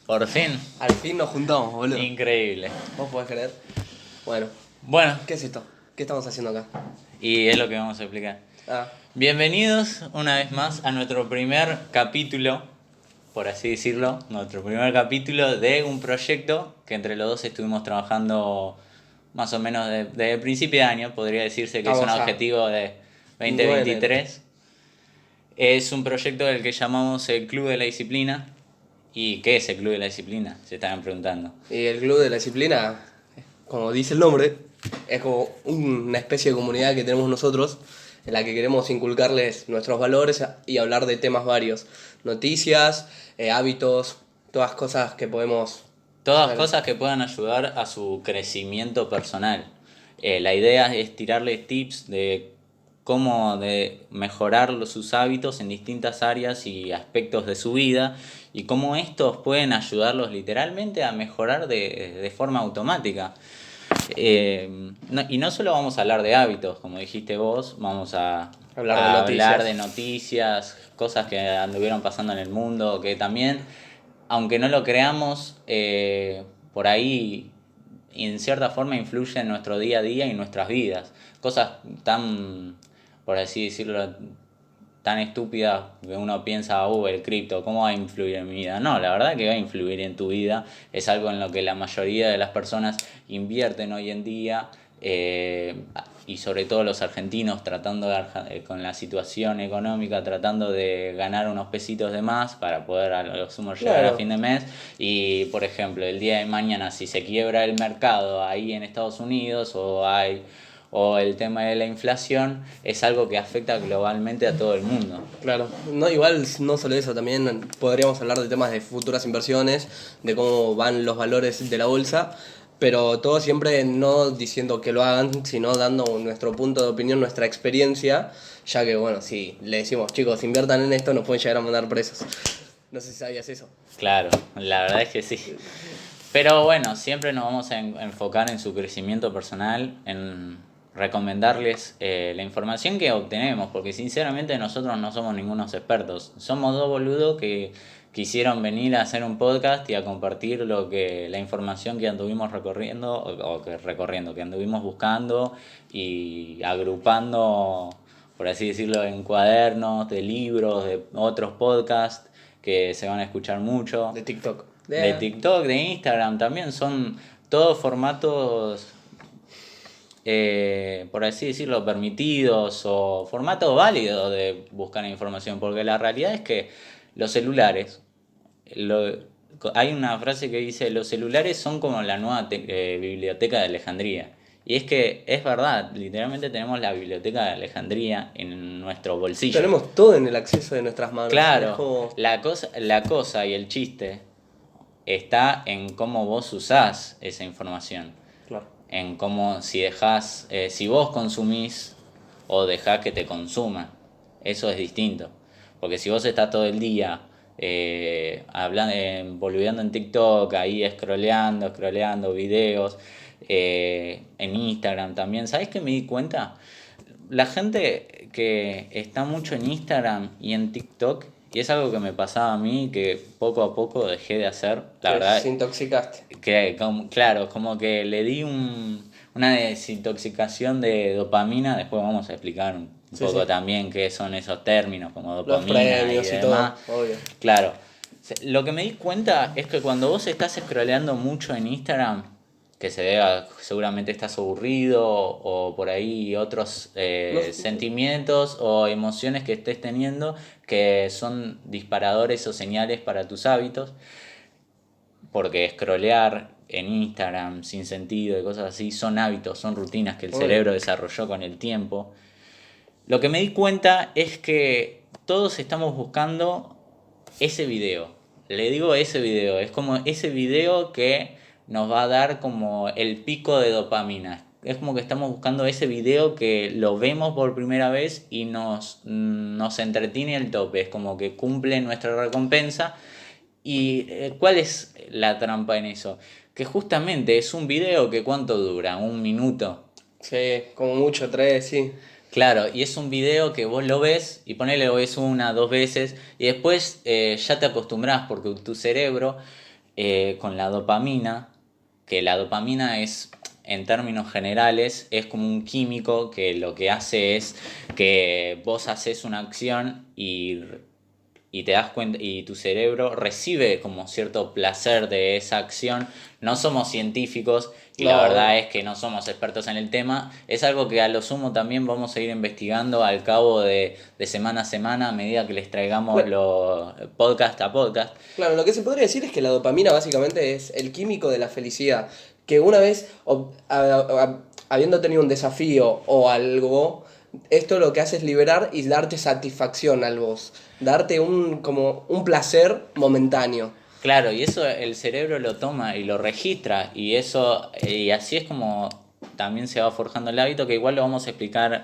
Por fin. Al fin nos juntamos, boludo. Increíble. ¿Vos podés creer? Bueno, Bueno, ¿qué es esto? ¿Qué estamos haciendo acá? y es lo que vamos a explicar. Ah, Bienvenidos una vez más a nuestro primer capítulo, por así decirlo, nuestro primer capítulo de un proyecto que entre los dos estuvimos trabajando más o menos desde el principio de año, podría decirse que es un estamos a objetivo de 9 de enero. 2023. Es un proyecto del que llamamos el Club de la Disciplina. ¿Y qué es el Club de la Disciplina? Se estaban preguntando. Y el club de la disciplina, como dice el nombre, es como una especie de comunidad que tenemos nosotros en la que queremos inculcarles nuestros valores y hablar de temas varios. Noticias, hábitos, todas cosas que podemos Todas hacer. cosas que puedan ayudar a su crecimiento personal. La idea es tirarles tips de cómo de mejorar sus hábitos en distintas áreas y aspectos de su vida y cómo estos pueden ayudarlos literalmente a mejorar de forma automática. Y no solo vamos a hablar de hábitos, como dijiste vos, vamos Hablar de a hablar noticias. de noticias, cosas que anduvieron pasando en el mundo, que también, aunque no lo creamos, por ahí en cierta forma influyen en nuestro día a día y nuestras vidas. Cosas tan, por así decirlo, tan estúpida que uno piensa, el cripto, ¿cómo va a influir en mi vida? No, la verdad que va a influir en tu vida, es algo en lo que la mayoría de las personas invierten hoy en día, y sobre todo los argentinos tratando con la situación económica, tratando de ganar unos pesitos de más para poder a lo sumo llegar a Claro, fin de mes. Y por ejemplo, el día de mañana si se quiebra el mercado ahí en Estados Unidos o el tema de la inflación, es algo que afecta globalmente a todo el mundo. claro. No, igual no solo eso, también podríamos hablar de temas de futuras inversiones, de cómo van los valores de la bolsa, pero todo siempre no diciendo que lo hagan, sino dando nuestro punto de opinión, nuestra experiencia, ya que bueno, si le decimos chicos, inviertan en esto, nos pueden llegar a mandar presos. No sé si sabías eso. Claro, la verdad es que sí. Pero bueno, siempre nos vamos a enfocar en su crecimiento personal, en recomendarles la información que obtenemos, porque sinceramente nosotros no somos ningunos expertos. Somos dos boludos que quisieron venir a hacer un podcast y a compartir la información que anduvimos recorriendo, que anduvimos buscando y agrupando, por así decirlo, en cuadernos, de libros, de otros podcasts que se van a escuchar mucho De TikTok. de TikTok, de Instagram también, son todos formatos, por así decirlo, permitidos o formatos válidos de buscar información, porque la realidad es que los celulares, lo- hay una frase que dice, los celulares son como la nueva biblioteca de Alejandría. Y es que es verdad, literalmente tenemos la biblioteca de Alejandría en nuestro bolsillo. Tenemos todo en el acceso de nuestras manos. Es Claro, como... la cosa y el chiste está en cómo vos usás esa información, Claro. en cómo si vos consumís o dejás que te consuman, eso es distinto, porque si vos estás todo el día hablando, boludeando en TikTok, ahí scrolleando videos, en Instagram también, ¿sabés qué me di cuenta? La gente que está mucho en Instagram y en TikTok, y es algo que me pasaba a mí, que poco a poco dejé de hacer, la Te verdad, desintoxicaste. que claro, como que le di una desintoxicación de dopamina, después vamos a explicar un Sí, poco sí. también qué son esos términos como Los dopamina y premios y demás. todo, obvio. Claro, lo que me di cuenta es que cuando vos estás scrolleando mucho en Instagram, que se vea, seguramente estás aburrido o por ahí otros No, sentimientos o emociones que estés teniendo que son disparadores o señales para tus hábitos, porque scrollear en Instagram sin sentido y cosas así son hábitos, son rutinas que el obvio. cerebro desarrolló con el tiempo. Lo que me di cuenta es que todos estamos buscando ese video. Le digo ese video, es como ese video que nos va a dar como el pico de dopamina. Es como que estamos buscando ese video que lo vemos por primera vez y nos entretiene el tope. Es como que cumple nuestra recompensa. ¿Y cuál es la trampa en eso? Que justamente es un video que ¿cuánto dura? Un minuto. Sí, como mucho, tres, sí. Claro, y es un video que vos lo ves y ponele lo ves una, dos veces y después ya te acostumbras porque tu cerebro con la dopamina, que la dopamina es, en términos generales, es como un químico que lo que hace es que vos haces una acción y te das cuenta y tu cerebro recibe como cierto placer de esa acción. No somos científicos y la No, verdad es que no somos expertos en el tema. Es algo que a lo sumo también vamos a ir investigando al cabo de semana a semana a medida que les traigamos cla- los podcast a podcast. claro, lo que se podría decir es que la dopamina básicamente es el químico de la felicidad. Que una vez, habiendo tenido un desafío o algo, esto lo que hace es liberar y darte satisfacción al vos. Darte como un placer momentáneo. Claro, y eso el cerebro lo toma y lo registra y eso y así es como también se va forjando el hábito que igual lo vamos a explicar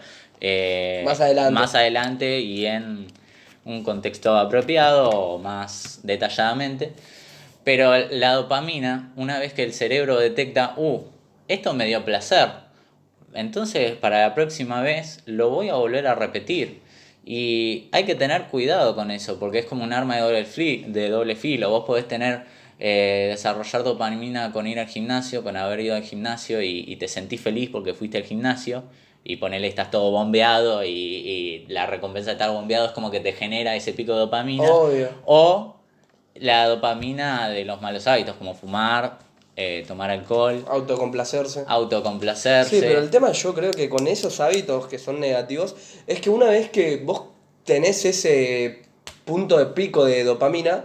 Más adelante. más adelante y en un contexto apropiado o más detalladamente. Pero la dopamina, una vez que el cerebro detecta, esto me dio placer, entonces para la próxima vez lo voy a volver a repetir. Y hay que tener cuidado con eso, porque es como un arma de doble filo. Vos podés desarrollar dopamina con ir al gimnasio, con haber ido al gimnasio y te sentís feliz porque fuiste al gimnasio. Y ponele, estás todo bombeado y la recompensa de estar bombeado es como que te genera ese pico de dopamina. Obvio. O la dopamina de los malos hábitos, como fumar, tomar alcohol, Autocomplacerse. Sí, pero el autocomplacerse. tema yo creo que con esos hábitos que son negativos es que una vez que vos tenés ese punto de pico de dopamina,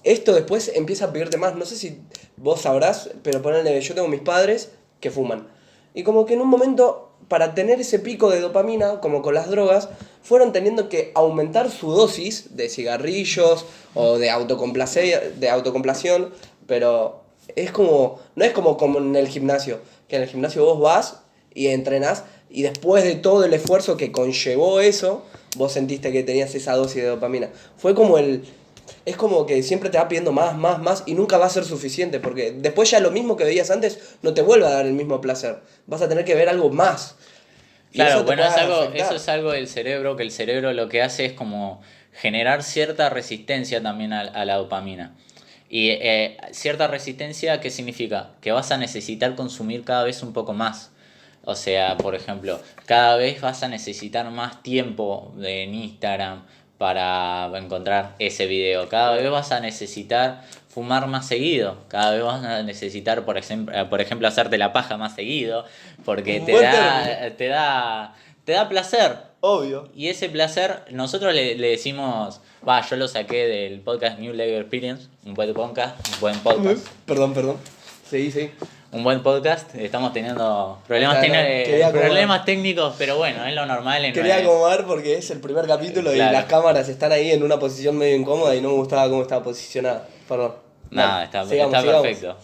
esto después empieza a pedirte más. No sé si vos sabrás, pero ponele, yo tengo mis padres que fuman. Y como que en un momento, para tener ese pico de dopamina, como con las drogas, fueron teniendo que aumentar su dosis de cigarrillos o de autocomplación, pero es como, no es como en el gimnasio, que en el gimnasio vos vas y entrenás y después de todo el esfuerzo que conllevó eso, vos sentiste que tenías esa dosis de dopamina. Fue como es como que siempre te va pidiendo más, más, más y nunca va a ser suficiente porque después ya lo mismo que veías antes no te vuelve a dar el mismo placer. Vas a tener que ver algo más y Claro, eso te bueno, puede eso afectar. es algo del cerebro, que el cerebro lo que hace es como generar cierta resistencia también a la dopamina. Y cierta resistencia, ¿qué significa? Que vas a necesitar consumir cada vez un poco más. O sea, por ejemplo, cada vez vas a necesitar más tiempo en Instagram para encontrar ese video. Cada vez vas a necesitar fumar más seguido. Cada vez vas a necesitar, por ejemplo, hacerte la paja más seguido. Porque Un buen término, te da placer. obvio. Y ese placer, nosotros le decimos, yo lo saqué del podcast New Level Experience, un buen podcast, un buen podcast. Perdón, perdón. Sí, sí. Un buen podcast, estamos teniendo Quería acomodar. problemas técnicos, pero bueno, es lo normal en Quería acomodar porque es el primer capítulo y las claro, cámaras están ahí en una posición medio incómoda y no me gustaba cómo estaba posicionada. Perdón. Dale, nada, sigamos, está sigamos. perfecto.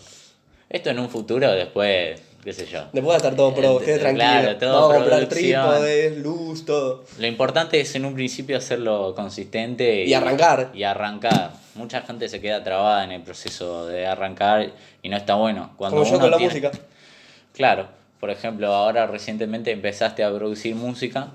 Esto en un futuro, después, qué sé yo. Después va a estar todo pro, ustedes tranquilos. Claro, todo Vamos a comprar producción. trípodes, luz, todo. Lo importante es en un principio hacerlo consistente Y arrancar. y arrancar. Mucha gente se queda trabada en el proceso de arrancar y no está bueno. Cuando Como yo uno con la tiene, música. claro, por ejemplo, ahora recientemente empezaste a producir música.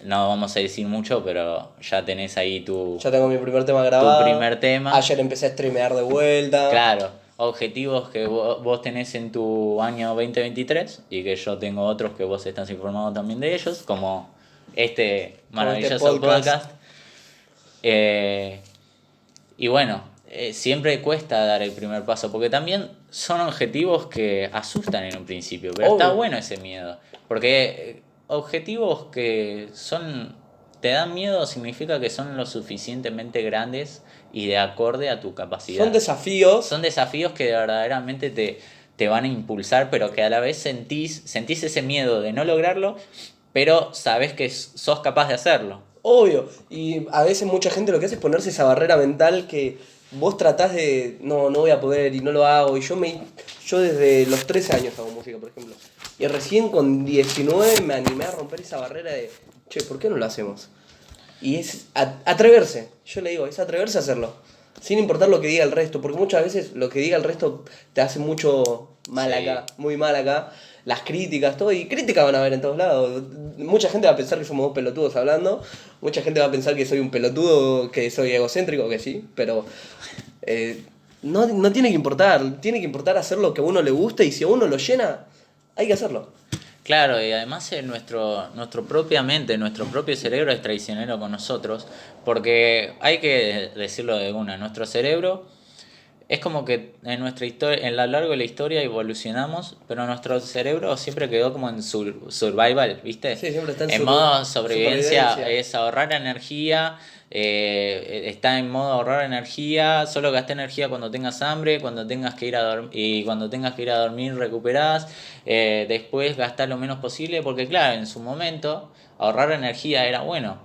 No vamos a decir mucho, pero ya tenés ahí Ya tengo mi primer tema tu grabado. primer tema. Ayer empecé a streamear de vuelta. Claro, objetivos que vos tenés en tu año 2023 y que yo tengo otros que vos estás informado también de ellos, como este Como este maravilloso podcast. podcast. Eh, y bueno, siempre cuesta dar el primer paso, porque también son objetivos que asustan en un principio, pero está Obvio. bueno ese miedo, porque objetivos que te dan miedo significa que son lo suficientemente grandes y de acorde a tu capacidad. Son desafíos. Son desafíos que verdaderamente te van a impulsar, pero que a la vez sentís ese miedo de no lograrlo, pero sabes que sos capaz de hacerlo. Obvio. Y a veces mucha gente lo que hace es ponerse esa barrera mental que vos tratás de, no, no voy a poder y no lo hago. Y yo desde los 13 años hago música, por ejemplo. Y recién con 19 me animé a romper esa barrera de, che, ¿por qué no lo hacemos? Y es atreverse. Yo le digo, es atreverse a hacerlo. Sin importar lo que diga el resto. Porque muchas veces lo que diga el resto te hace mucho mal Sí. acá, muy mal acá. Las críticas, todo. Y críticas van a haber en todos lados. Mucha gente va a pensar que somos dos pelotudos hablando. Mucha gente va a pensar que soy un pelotudo, que soy egocéntrico, que sí. Pero no tiene que importar hacer lo que a uno le gusta y si a uno lo llena, hay que hacerlo. Claro, y además nuestro propiamente, nuestro propio cerebro es traicionero con nosotros, porque hay que decirlo de una, nuestro cerebro es como que en nuestra historia, en lo largo de la historia evolucionamos, pero nuestro cerebro siempre quedó como en survival, ¿viste? Sí, siempre está en En modo sobrevivencia, supervivencia. es ahorrar energía, está en modo ahorrar energía, solo gasta energía cuando tengas hambre, cuando tengas que ir a dormir y cuando tengas que ir a dormir recuperás, después gastar lo menos posible, porque claro, en su momento ahorrar energía era bueno.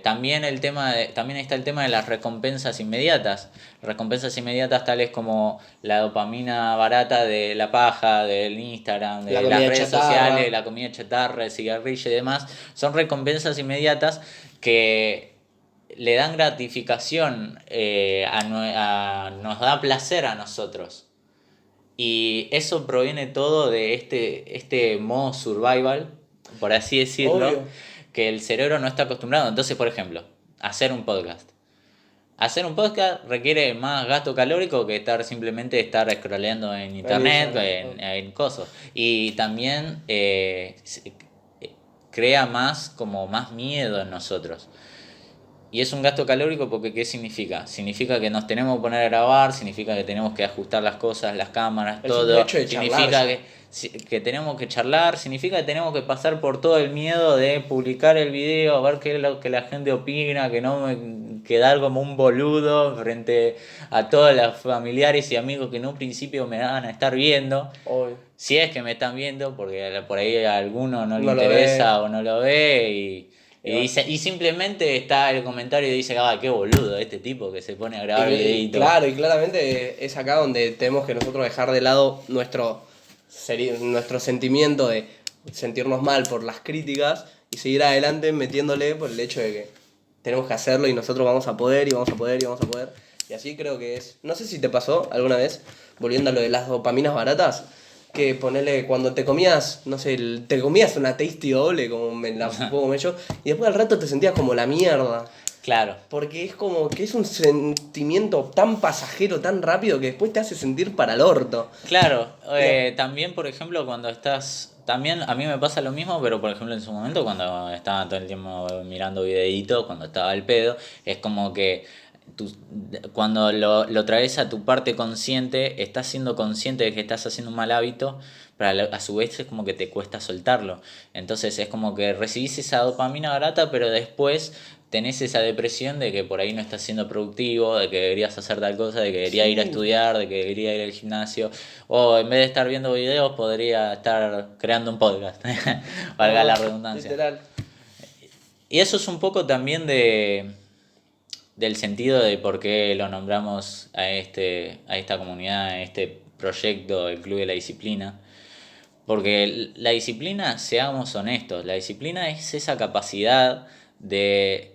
También también está el tema de las recompensas inmediatas. Recompensas inmediatas tales como la dopamina barata de la paja, del Instagram, La de las comida redes sociales, chatarra. la comida chatarra, el cigarrillo y demás. Son recompensas inmediatas que le dan gratificación, nos da placer a nosotros. Y eso proviene todo de este modo survival, por así decirlo, Obvio. que el cerebro no está acostumbrado. Entonces, por ejemplo, hacer un podcast. Hacer un podcast requiere más gasto calórico que estar scrolleando en En internet, Instagram. en cosas. Y también crea como más miedo en nosotros. Y es un gasto calórico porque ¿qué significa? Significa que nos tenemos que poner a grabar, significa que tenemos que ajustar las cosas, las cámaras, El simple todo. hecho de charlar Significa ya. que tenemos que charlar, significa que tenemos que pasar por todo el miedo de publicar el video, ver qué es lo que la gente opina, que no me quedar como un boludo frente a todos los familiares y amigos que en un principio me van a estar viendo. Obvio. Si es que me están viendo, porque por ahí a alguno no le No lo ve. interesa o no lo ve Y bueno. y simplemente está el comentario y dice, ah, qué boludo este tipo que se pone a grabar videitos. Claro, y claramente es acá donde tenemos que nosotros dejar de lado nuestro sentimiento de sentirnos mal por las críticas y seguir adelante metiéndole por el hecho de que tenemos que hacerlo y nosotros vamos a poder y vamos a poder y vamos a poder. Y así creo que es. No sé si te pasó alguna vez, volviendo a lo de las dopaminas baratas, que ponele cuando te comías, no sé, te comías una tasty doble, como me la puedo comer yo, y después al rato te sentías como la mierda. Claro, Porque es como que es un sentimiento tan pasajero, tan rápido, que después te hace sentir para el orto. claro. Y a- También, por ejemplo, cuando estás... También a mí me pasa lo mismo, pero por ejemplo en su momento cuando estaba todo el tiempo mirando videitos, cuando estaba al pedo, es como que tú, cuando lo traes a tu parte consciente, estás siendo consciente de que estás haciendo un mal hábito, pero a su vez es como que te cuesta soltarlo. Entonces es como que recibís esa dopamina barata, pero después tenés esa depresión de que por ahí no estás siendo productivo, de que deberías hacer tal cosa, de que debería ir a Sí, estudiar, de que debería ir al gimnasio, o en vez de estar viendo videos podría estar creando un podcast, valga la no, redundancia. literal. Y eso es un poco también del sentido de por qué lo nombramos a esta comunidad, a este proyecto, el Club de la Disciplina. Porque la disciplina, seamos honestos, la disciplina es esa capacidad de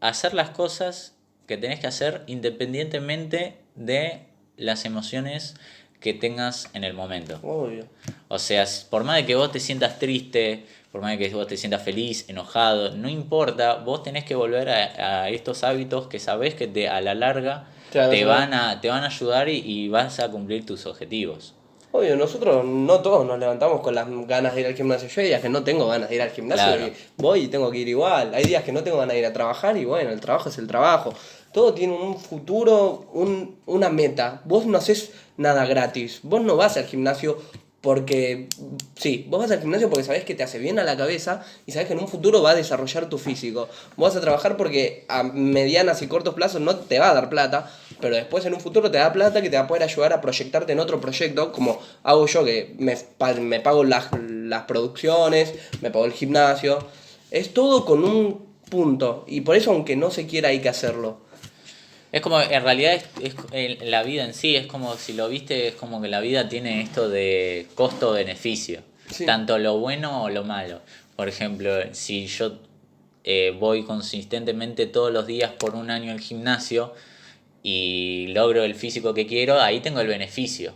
hacer las cosas que tenés que hacer independientemente de las emociones que tengas en el momento. Obvio. O sea, por más de que vos te sientas triste, por más de que vos te sientas feliz, enojado, no importa, vos tenés que volver a estos hábitos que sabés que a la larga Claro, te van a ayudar y vas a cumplir tus objetivos. obvio, nosotros no todos nos levantamos con las ganas de ir al gimnasio. Yo hay días que no tengo ganas de ir al gimnasio Claro. y voy y tengo que ir igual. Hay días que no tengo ganas de ir a trabajar y bueno, el trabajo es el trabajo. Todo tiene un futuro, una meta. Vos no haces nada gratis. Vos no vas al gimnasio porque... Sí, vos vas al gimnasio porque sabés que te hace bien a la cabeza y sabés que en un futuro va a desarrollar tu físico. Vos vas a trabajar porque a medianas y cortos plazos no te va a dar plata, pero después en un futuro te da plata que te va a poder ayudar a proyectarte en otro proyecto, como hago yo, que me pago las producciones, me pago el gimnasio. Es todo con un punto, y por eso aunque no se quiera hay que hacerlo. Es como, en realidad, la vida en sí, es como si lo viste, es como que la vida tiene esto de costo-beneficio, Sí, tanto lo bueno o lo malo. Por ejemplo, si yo voy consistentemente todos los días por un año al gimnasio y logro el físico que quiero, ahí tengo el beneficio.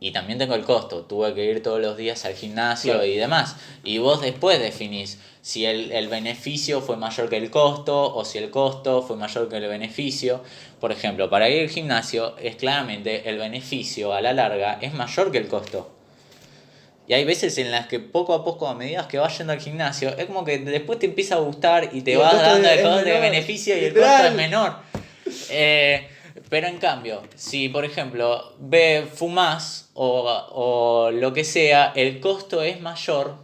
y también tengo el costo, tuve que ir todos los días al gimnasio Claro. y demás. Y vos después definís si el beneficio fue mayor que el costo o si el costo fue mayor que el beneficio. Por ejemplo, para ir al gimnasio es claramente el beneficio a la larga es mayor que el costo. Y hay veces en las que poco a poco, a medida que vas yendo al gimnasio, es como que después te empieza a gustar y te Y el vas costo dando el es costo de menor, beneficio y el literal. costo es menor. Pero en cambio, si por ejemplo fumás o lo que sea, el costo es mayor,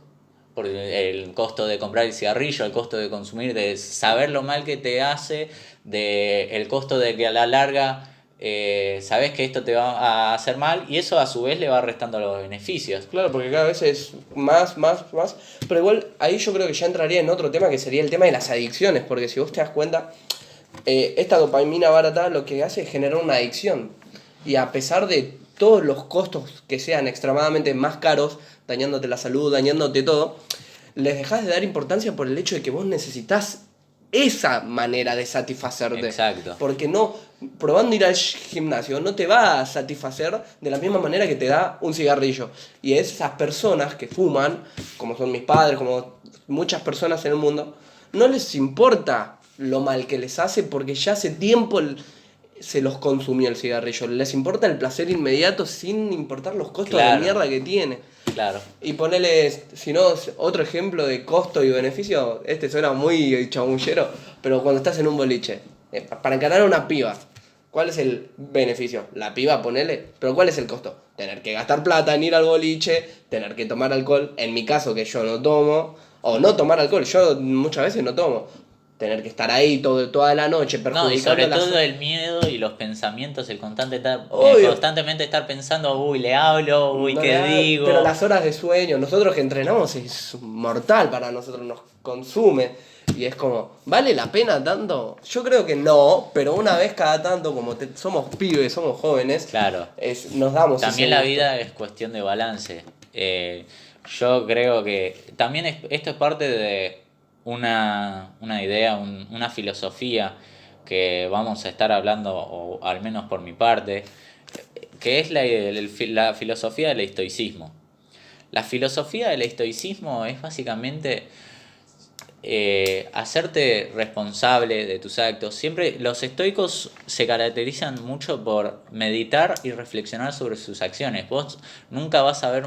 por el costo de comprar el cigarrillo, el costo de consumir, de saber lo mal que te hace, de el costo de que a la larga sabes que esto te va a hacer mal y eso a su vez le va restando los beneficios. Claro, porque cada vez es más. Pero igual ahí yo creo que ya entraría en otro tema que sería el tema de las adicciones, porque si vos te das cuenta, esta dopamina barata lo que hace es generar una adicción. Y a pesar de todos los costos que sean extremadamente más caros, dañándote la salud, dañándote todo, les dejas de dar importancia por el hecho de que vos necesitas esa manera de satisfacerte. Exacto. Porque no, probando ir al gimnasio no te va a satisfacer de la misma manera que te da un cigarrillo. Y esas personas que fuman, como son mis padres, como muchas personas en el mundo, no les importa lo mal que les hace porque ya hace tiempo se los consumió el cigarrillo. Les importa el placer inmediato sin importar los costos Claro. de mierda que tiene. Claro. Y ponele, si no, otro ejemplo de costo y beneficio, este suena muy chamullero, pero cuando estás en un boliche, para encarar a una piba, ¿cuál es el beneficio? La piba, ponele, pero ¿cuál es el costo? Tener que gastar plata en ir al boliche, tener que tomar alcohol, en mi caso que yo no tomo, o no tomar alcohol, yo muchas veces no tomo, tener que estar ahí toda la noche No, y perjudicando sobre la todo el miedo y los pensamientos, el Obvio. constantemente estar pensando, uy, le hablo, uy, No ¿qué le da- digo? Pero las horas de sueño, nosotros que entrenamos es mortal para nosotros, nos consume. Y es como, ¿vale la pena tanto? Yo creo que no, pero una vez cada tanto, como somos pibes, somos jóvenes, Claro. nos damos También ese la gusto. vida es cuestión de balance. Yo creo que también esto es parte de una idea, una filosofía que vamos a estar hablando, o al menos por mi parte, que es la filosofía del estoicismo. La filosofía del estoicismo es básicamente hacerte responsable de tus actos. Siempre los estoicos se caracterizan mucho por meditar y reflexionar sobre sus acciones. Vos nunca vas a ver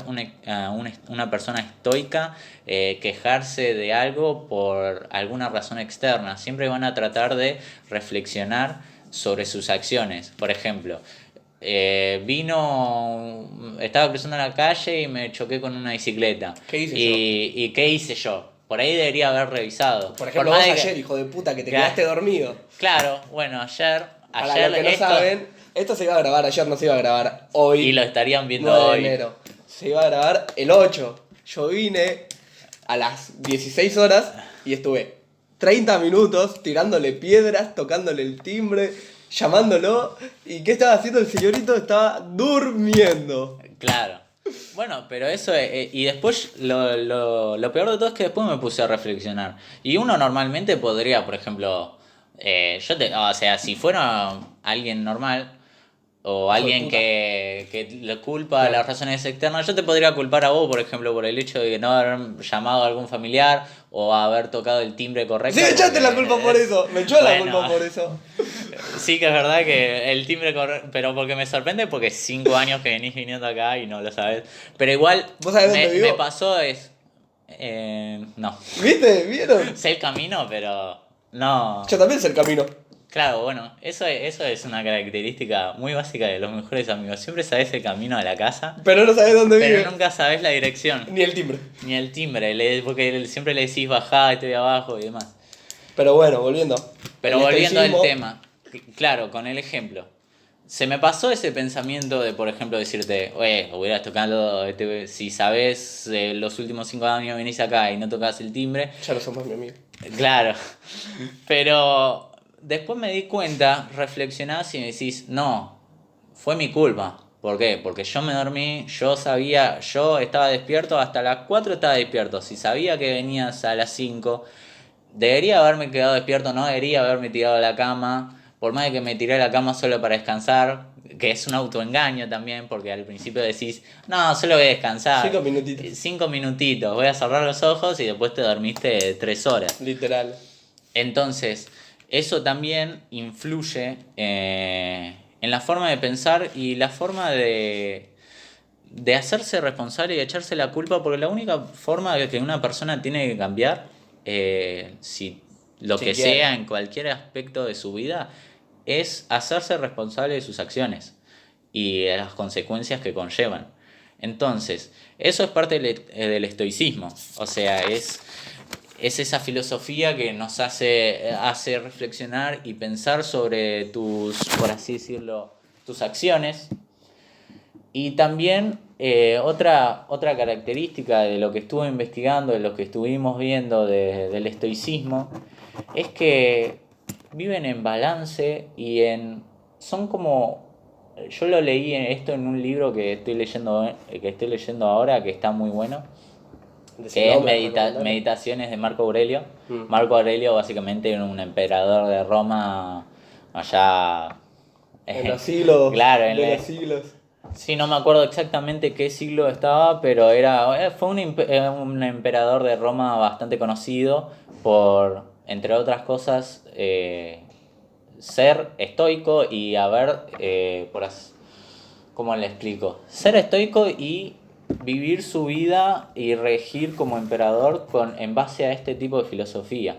una persona estoica quejarse de algo por alguna razón externa. Siempre van a tratar de reflexionar sobre sus acciones. Por ejemplo, estaba cruzando la calle y me choqué con una bicicleta. ¿Qué hice ¿Y qué hice yo? Por ahí debería haber revisado. Por ejemplo, más vos de que- ayer, hijo de puta, que te Claro. quedaste dormido. Claro, bueno, ayer Para los que no esto, saben, esto se iba a grabar ayer, no se iba a grabar hoy. y lo estarían viendo 9 de hoy. enero. Se iba a grabar el 8. Yo vine a las 16 horas y estuve 30 minutos tirándole piedras, tocándole el timbre, llamándolo. ¿Y qué estaba haciendo el señorito? Estaba durmiendo. Claro. Bueno, pero eso y después lo peor de todo es que después me puse a reflexionar. Y uno normalmente podría, por ejemplo, o sea, si fuera alguien normal o alguien puta. que le culpa a Claro. las razones externas, yo te podría culpar a vos, por ejemplo, por el hecho de no haber llamado a algún familiar o haber tocado el timbre correcto. Sí, me echaste la porque culpa por eso. Me echó la Bueno, culpa por eso. Sí que es verdad que el timbre correcto, pero porque me sorprende porque 5 años que venís viniendo acá y no lo sabes. Pero igual ¿Vos sabés dónde vivo? me pasó no. ¿Viste? ¿Vieron? Sé el camino, pero no. Yo también sé el camino. Claro, bueno, eso es una característica muy básica de los mejores amigos. Siempre sabes el camino a la casa, Pero no sabés dónde vive. pero nunca sabes la dirección, Ni el timbre. ni el timbre, porque siempre le decís bajá, estoy abajo y demás. Pero bueno, volviendo. Pero El volviendo al estoicismo- tema, claro, con el ejemplo. Se me pasó ese pensamiento de, por ejemplo, decirte, oye, hubieras tocado, si sabes los últimos 5 años venís acá y no tocas el timbre, Ya no somos mi amigo. claro. Pero después me di cuenta, reflexionás y me decís, no, fue mi culpa. ¿Por qué? Porque yo me dormí, yo estaba despierto, hasta las 4 estaba despierto. Si sabía que venías a las 5, debería haberme quedado despierto, no debería haberme tirado a la cama, por más de que me tiré a la cama solo para descansar, que es un autoengaño también, porque al principio decís, no, solo voy a descansar. 5 minutitos. 5 minutitos, voy a cerrar los ojos y después te dormiste 3 horas. Literal. Entonces, eso también influye en la forma de pensar y la forma de hacerse responsable y echarse la culpa, porque la única forma de que una persona tiene que cambiar, si lo Si que quiere. sea en cualquier aspecto de su vida, es hacerse responsable de sus acciones y de las consecuencias que conllevan. Entonces, eso es parte del estoicismo, o sea, es esa filosofía que nos hace reflexionar y pensar sobre por así decirlo, tus acciones. Y también otra característica de lo que estuve investigando, de lo que estuvimos viendo del estoicismo, es que viven en balance son como... Yo lo leí esto en un libro que estoy leyendo ahora, que está muy bueno, que es Meditaciones de Marco Aurelio. Marco Aurelio básicamente era un emperador de Roma allá... En los siglos. Claro, de los siglos. Sí, no me acuerdo exactamente qué siglo estaba, pero fue un emperador de Roma bastante conocido por, entre otras cosas, ser estoico y ¿cómo le explico? Ser estoico y vivir su vida y regir como emperador en base a este tipo de filosofía.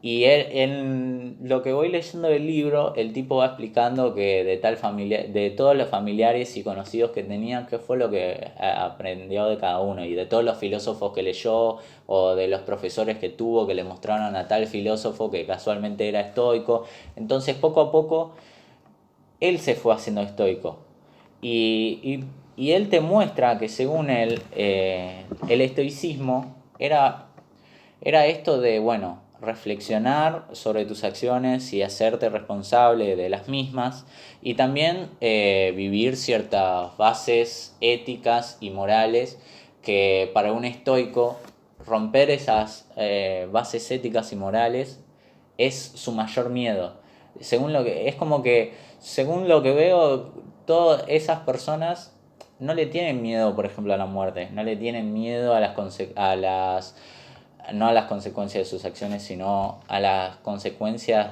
Y en lo que voy leyendo del libro, el tipo va explicando que de todos los familiares y conocidos que tenía, qué fue lo que aprendió de cada uno, y de todos los filósofos que leyó, o de los profesores que tuvo que le mostraron a tal filósofo que casualmente era estoico. Entonces, poco a poco, él se fue haciendo estoico. Y él te muestra que según él, el estoicismo era esto de, bueno, reflexionar sobre tus acciones y hacerte responsable de las mismas, y también vivir ciertas bases éticas y morales que para un estoico romper esas bases éticas y morales es su mayor miedo. Según lo que veo, todas esas personas no le tienen miedo, por ejemplo, a la muerte, no le tienen miedo no a las consecuencias de sus acciones, sino a las consecuencias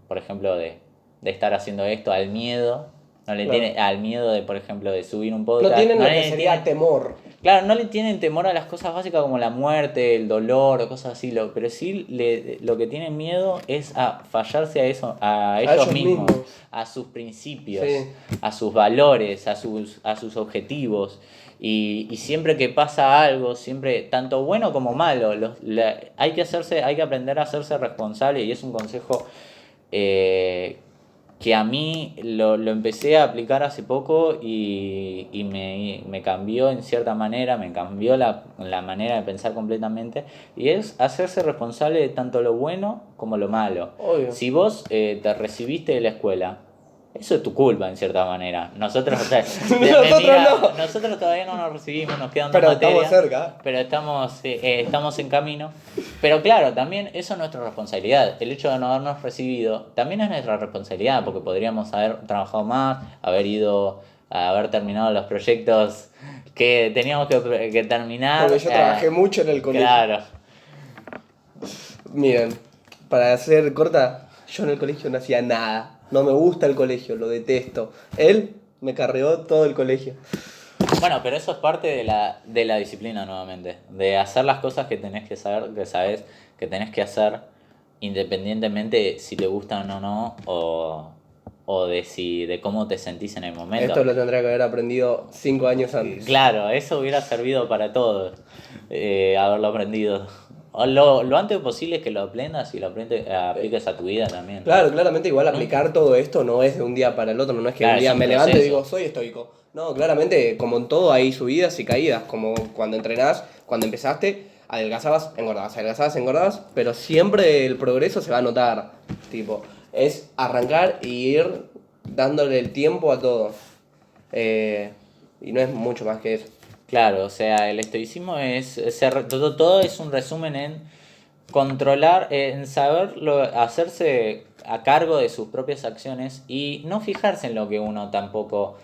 por ejemplo, de estar haciendo esto, al miedo. No le Claro. tiene al miedo de, por ejemplo, de subir un No podcast. tienen lo le que sería tienen- temor. Claro, no le tienen temor a las cosas básicas como la muerte, el dolor o cosas así, pero sí lo que tienen miedo es a fallarse a ellos mismos, a sus principios, Sí. a sus valores, a sus objetivos. Y siempre que pasa algo, siempre, tanto bueno como malo, hay que aprender a hacerse responsable, y es un consejo que a mí lo empecé a aplicar hace poco y me cambió en cierta manera, me cambió la manera de pensar completamente, y es hacerse responsable de tanto lo bueno como lo malo. Obvio. Si vos te recibiste de la escuela, eso es tu culpa en cierta manera. Nosotros, No. nosotros todavía no nos recibimos, nos quedan Pero dos materias, estamos cerca. pero estamos en camino. Pero claro, también eso es nuestra responsabilidad. El hecho de no habernos recibido también es nuestra responsabilidad, porque podríamos haber trabajado más, haber terminado los proyectos que teníamos que terminar. Porque yo trabajé mucho en el colegio. Claro. Miren, para hacer corta, yo en el colegio no hacía nada. No me gusta el colegio, lo detesto. Él me carreó todo el colegio. Bueno, pero eso es parte de la disciplina nuevamente, de hacer las cosas que tenés que saber, que sabes que tenés que hacer, independientemente si te gustan o no, o de cómo te sentís en el momento. Esto lo tendría que haber aprendido 5 años antes. Claro, eso hubiera servido para todos, haberlo aprendido. O lo antes posible es que lo aprendas y apliques a tu vida también. Claro, claramente igual aplicar todo esto no es de un día para el otro, no es que Claro, un día es un me levanto y proceso. digo, soy estoico. No, claramente, como en todo hay subidas y caídas, como cuando entrenás, cuando empezaste, adelgazabas, engordabas, pero siempre el progreso se va a notar, tipo, es arrancar y ir dándole el tiempo a todo. Y no es mucho más que eso. Claro, o sea, el estoicismo todo es un resumen en controlar, en hacerse a cargo de sus propias acciones y no fijarse en lo que uno tampoco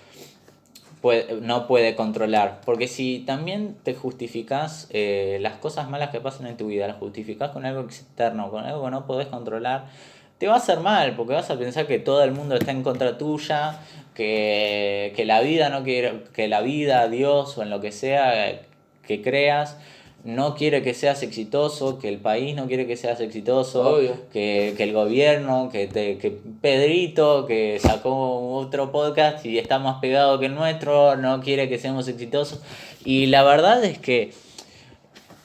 no puede controlar. Porque si también te justificás las cosas malas que pasan en tu vida, las justificás con algo externo, con algo que no podés controlar, te va a hacer mal, porque vas a pensar que todo el mundo está en contra tuya, que la vida no quiere, que la vida, Dios o en lo que sea que creas, no quiere que seas exitoso, que el país no quiere que seas exitoso, Obvio. que el gobierno, que Pedrito, que sacó otro podcast y está más pegado que el nuestro, no quiere que seamos exitosos. Y la verdad es que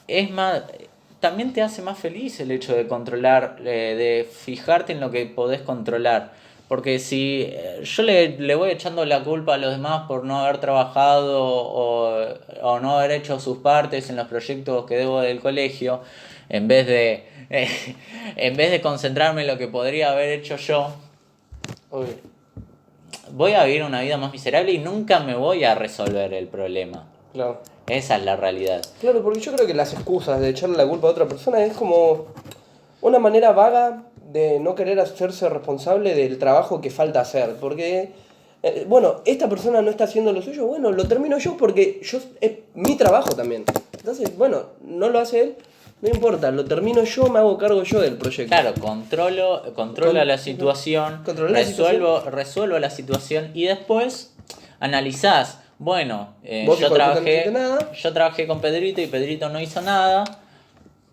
es más, también te hace más feliz el hecho de controlar, de fijarte en lo que podés controlar. Porque si yo le voy echando la culpa a los demás por no haber trabajado o no haber hecho sus partes en los proyectos que debo del colegio, en vez de, en vez de concentrarme en lo que podría haber hecho yo, Obvio. voy a vivir una vida más miserable y nunca me voy a resolver el problema. Claro. Esa es la realidad. Claro, porque yo creo que las excusas de echarle la culpa a otra persona es como una manera vaga de no querer hacerse responsable del trabajo que falta hacer. Porque, bueno, esta persona no está haciendo lo suyo, bueno, lo termino yo porque es mi trabajo también. Entonces, bueno, no lo hace él, no importa, lo termino yo, me hago cargo yo del proyecto. Claro, controlo la situación, Controlar la resuelvo la situación y después analizás. Bueno, Vos, hijo de puta, no hiciste nada. yo trabajé con Pedrito y Pedrito no hizo nada.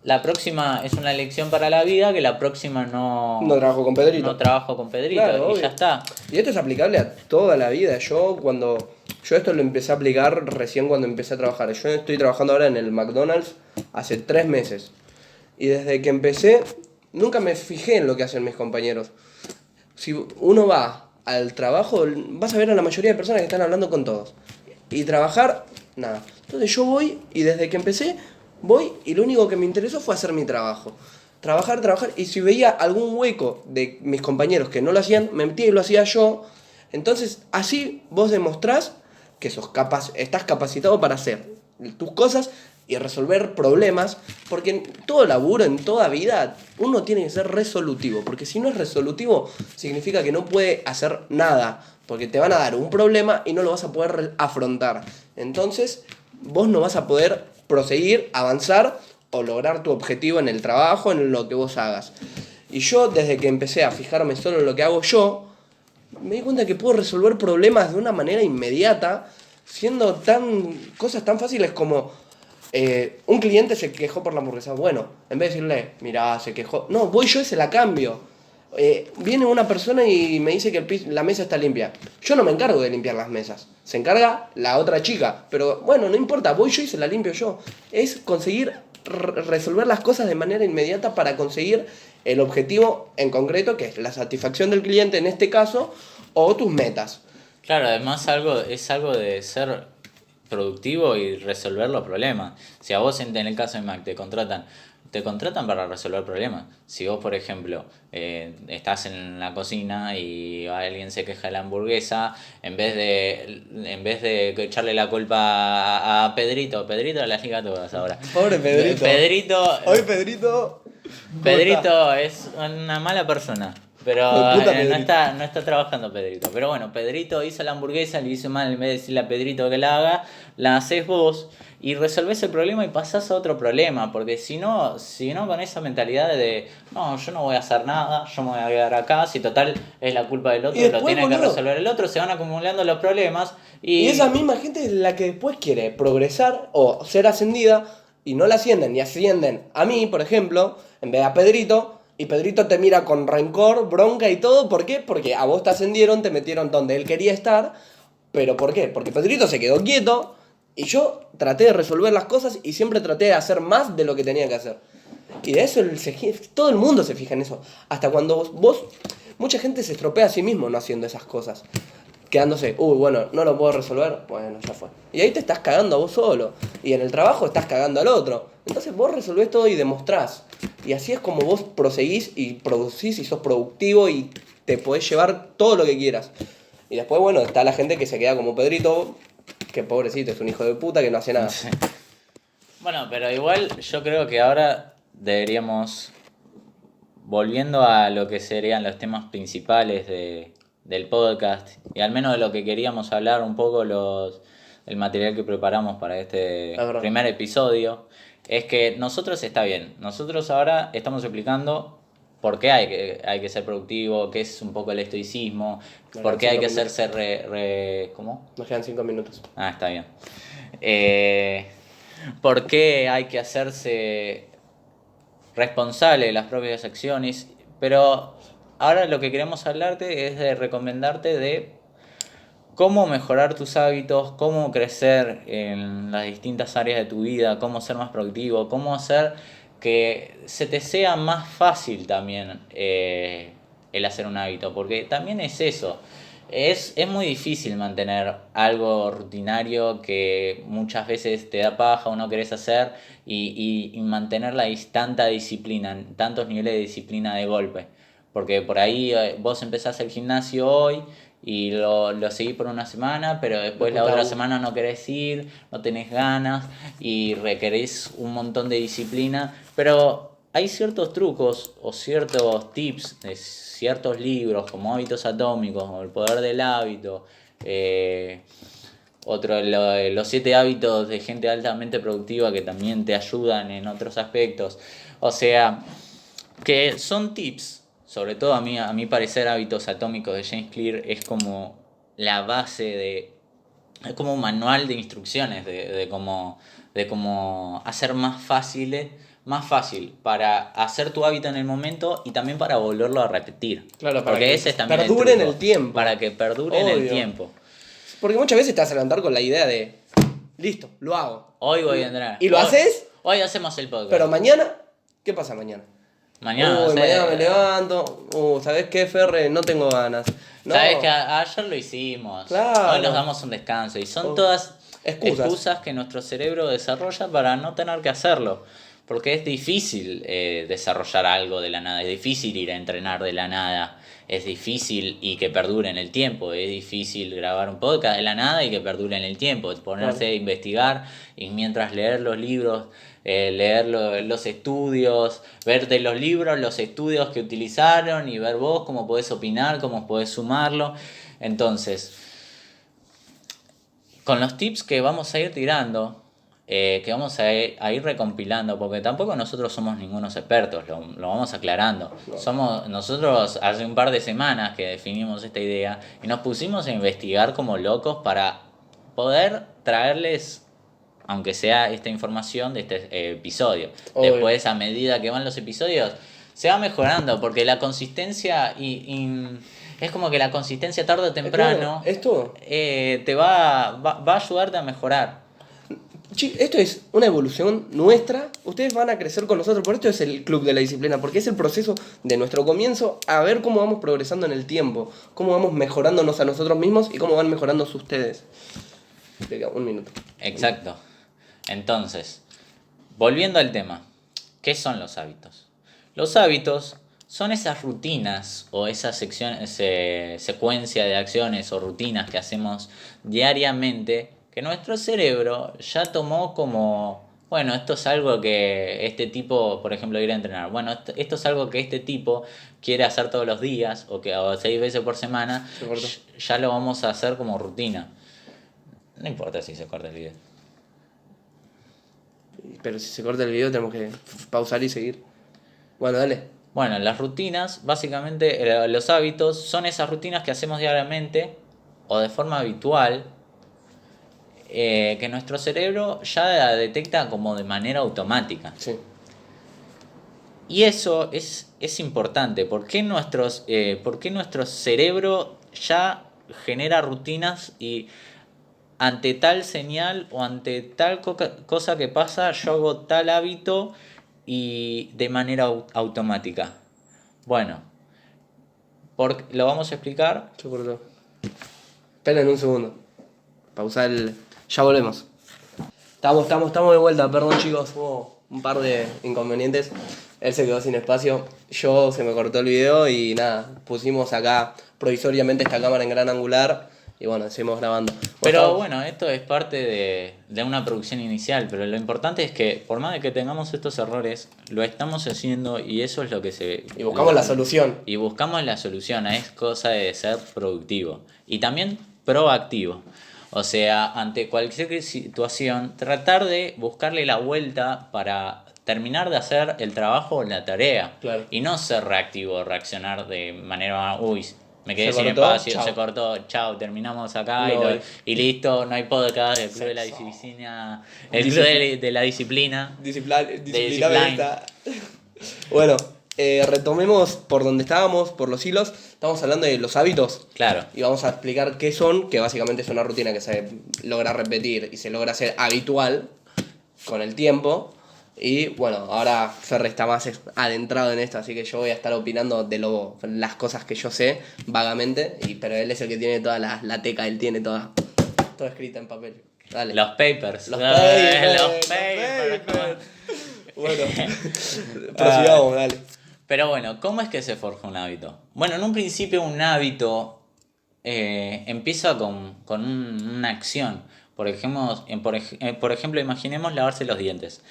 La próxima es una lección para la vida, que la próxima No trabajo con Pedrito. no trabajo con Pedrito Claro, y obvio. ya está. Y esto es aplicable a toda la vida. Yo esto lo empecé a aplicar recién cuando empecé a trabajar. Yo estoy trabajando ahora en el McDonald's hace 3 meses. Y desde que empecé, nunca me fijé en lo que hacen mis compañeros. Si uno va al trabajo, vas a ver a la mayoría de personas que están hablando con todos. Y trabajar, nada. Entonces yo voy y desde que empecé, voy y lo único que me interesó fue hacer mi trabajo. Trabajar, trabajar. Y si veía algún hueco de mis compañeros que no lo hacían, me metía y lo hacía yo. Entonces así vos demostrás que estás capacitado para hacer tus cosas y resolver problemas, porque en todo laburo, en toda vida, uno tiene que ser resolutivo, porque si no es resolutivo, significa que no puede hacer nada, porque te van a dar un problema y no lo vas a poder afrontar. Entonces, vos no vas a poder proseguir, avanzar o lograr tu objetivo en el trabajo, en lo que vos hagas. Y yo, desde que empecé a fijarme solo en lo que hago yo, me di cuenta que puedo resolver problemas de una manera inmediata, siendo cosas tan fáciles como un cliente se quejó por la hamburguesa. Bueno, en vez de decirle, mirá, se quejó, no, voy yo y se la cambio. Viene una persona y me dice que la mesa está limpia. Yo no me encargo de limpiar las mesas, se encarga la otra chica. Pero bueno, no importa, voy yo y se la limpio yo. Es conseguir resolver las cosas de manera inmediata para conseguir el objetivo en concreto, que es la satisfacción del cliente en este caso, o tus metas. Claro, además es algo de ser productivo y resolver los problemas. Si a vos en el caso de Mac te contratan para resolver problemas. Si vos, por ejemplo, estás en la cocina y alguien se queja de la hamburguesa, en vez de echarle la culpa a Pedrito las liga todas ahora. Pobre Pedrito. Hoy Pedrito. Pedrito es una mala persona. Pero Puta no Pedrito. está trabajando Pedrito. Pero bueno, Pedrito hizo la hamburguesa, le hizo mal, en vez de decirle a Pedrito que la haga, la haces vos y resolvés el problema y pasás a otro problema. Porque si no con esa mentalidad de no, yo no voy a hacer nada, yo me voy a quedar acá, si total es la culpa del otro, Y después, lo tiene que boludo, resolver el otro, se van acumulando los problemas y esa misma gente es la que después quiere progresar o ser ascendida y no la ascienden, y ascienden a mí, por ejemplo, en vez de a Pedrito, y Pedrito te mira con rencor, bronca y todo. ¿Por qué? Porque a vos te ascendieron, te metieron donde él quería estar. ¿Pero por qué? Porque Pedrito se quedó quieto y yo traté de resolver las cosas y siempre traté de hacer más de lo que tenía que hacer. Y de eso todo el mundo se fija en eso. Hasta cuando mucha gente se estropea a sí mismo no haciendo esas cosas. Quedándose, bueno, no lo puedo resolver, bueno, ya fue. Y ahí te estás cagando a vos solo. Y en el trabajo estás cagando al otro. Entonces vos resolvés todo y demostrás. Y así es como vos proseguís y producís y sos productivo y te podés llevar todo lo que quieras. Y después, bueno, está la gente que se queda como Pedrito, que pobrecito, es un hijo de puta que no hace nada. Bueno, pero igual yo creo que ahora deberíamos, volviendo a lo que serían los temas principales del podcast, y al menos de lo que queríamos hablar un poco el material que preparamos para este La verdad. primer episodio, es que nosotros está bien, nosotros ahora estamos explicando por qué hay que ser productivo, qué es un poco el estoicismo, por qué hay que hacerse ¿cómo? Nos quedan 5 minutos. Ah, está bien. ¿Por qué hay que hacerse responsable de las propias acciones? Pero ahora lo que queremos hablarte es de recomendarte de cómo mejorar tus hábitos, cómo crecer en las distintas áreas de tu vida, cómo ser más productivo, cómo hacer que se te sea más fácil también el hacer un hábito, porque también es eso. Es muy difícil mantener algo rutinario que muchas veces te da paja o no querés hacer y mantener tanta disciplina, tantos niveles de disciplina de golpe. Porque por ahí vos empezás el gimnasio hoy y lo seguís por una semana, pero después la otra semana no querés ir, no tenés ganas y requerís un montón de disciplina. Pero hay ciertos trucos o ciertos tips de ciertos libros como Hábitos Atómicos o El Poder del Hábito, los 7 hábitos de gente altamente productiva que también te ayudan en otros aspectos. O sea, que son tips. Sobre todo a mi parecer, Hábitos Atómicos de James Clear es como la base es como un manual de instrucciones de cómo hacer más fácil para hacer tu hábito en el momento y también para volverlo a repetir. Claro, para porque que ese es también perdure el en truco, el tiempo. para que perdure en el tiempo. Porque muchas veces te vas a levantar con la idea de, listo, lo hago. Hoy voy a entrenar. ¿Y lo haces? Hoy hacemos el podcast. Pero mañana, ¿qué pasa mañana? Mañana, mañana me levanto. ¿Sabes qué, Ferre? No tengo ganas. No. Sabes que ayer lo hicimos. Claro. Hoy nos damos un descanso. Y son todas excusas que nuestro cerebro desarrolla para no tener que hacerlo. Porque es difícil desarrollar algo de la nada. Es difícil ir a entrenar de la nada. Es difícil y que perdure en el tiempo. Es difícil grabar un podcast de la nada y que perdure en el tiempo. Ponerse a investigar y mientras leer los libros, leer los estudios, verte los libros, los estudios que utilizaron y ver vos cómo podés opinar, cómo podés sumarlo. Entonces, con los tips que vamos a ir tirando, que vamos a ir recompilando, porque tampoco nosotros somos ningunos expertos, lo vamos aclarando. Nosotros hace un par de semanas que definimos esta idea y nos pusimos a investigar como locos para poder traerles, aunque sea esta información de este episodio. Obvio. Después, a medida que van los episodios, se va mejorando, porque la consistencia es como que la consistencia tarde o temprano te va a ayudarte a mejorar. Esto es una evolución nuestra. Ustedes van a crecer con nosotros. Por esto es el Club de la Disciplina, porque es el proceso de nuestro comienzo a ver cómo vamos progresando en el tiempo, cómo vamos mejorándonos a nosotros mismos y cómo van mejorándose ustedes. Venga, un minuto. Exacto. Entonces, volviendo al tema, ¿qué son los hábitos? Los hábitos son esas rutinas o esas secuencia de acciones o rutinas que hacemos diariamente que nuestro cerebro ya tomó como, bueno, esto es algo que este tipo, por ejemplo, ir a entrenar. Bueno, esto es algo que este tipo quiere hacer todos los días o 6 veces por semana. Ya lo vamos a hacer como rutina. No importa si se corta el video. Pero si se corta el video tenemos que pausar y seguir. Bueno, dale. Bueno, las rutinas, básicamente los hábitos son esas rutinas que hacemos diariamente o de forma habitual que nuestro cerebro ya detecta como de manera automática. Sí. Y eso es importante. ¿Por qué nuestro cerebro ya genera rutinas y ante tal señal o ante tal cosa que pasa, yo hago tal hábito y de manera automática? Bueno, lo vamos a explicar. Se cortó. Esperen un segundo. Pausar el... Ya volvemos. Estamos de vuelta, perdón chicos, hubo un par de inconvenientes. Él se quedó sin espacio, se me cortó el video y nada, pusimos acá provisoriamente esta cámara en gran angular Y bueno, seguimos grabando. Pero bueno, esto es parte de una producción inicial, pero lo importante es que por más de que tengamos estos errores, lo estamos haciendo y eso es lo que se... Y buscamos la solución. Y buscamos la solución, es cosa de ser productivo y también proactivo. O sea, ante cualquier situación, tratar de buscarle la vuelta para terminar de hacer el trabajo o la tarea. Claro. Y no ser reactivo, reaccionar de manera, uy, me quedé Se sin cortó, espacio, chao. se cortó, chao, terminamos acá Me voy. y listo, no hay podcast, el club de la disciplina, el club de la disciplina. Discipliname esta. Bueno, retomemos por donde estábamos, por los hilos. Estamos hablando de los hábitos. Claro. Y vamos a explicar qué son, que básicamente es una rutina que se logra repetir y se logra hacer habitual con el tiempo. Y bueno, ahora Ferre está más adentrado en esto, así que yo voy a estar opinando de las cosas que yo sé vagamente, pero él es el que tiene toda la teca, él tiene toda escrita en papel. Dale. Los papers. Los papers. Bueno, prosigamos, dale. Pero bueno, ¿cómo es que se forja un hábito? Bueno, en un principio un hábito empieza con una acción. Por ejemplo, imaginemos lavarse los dientes.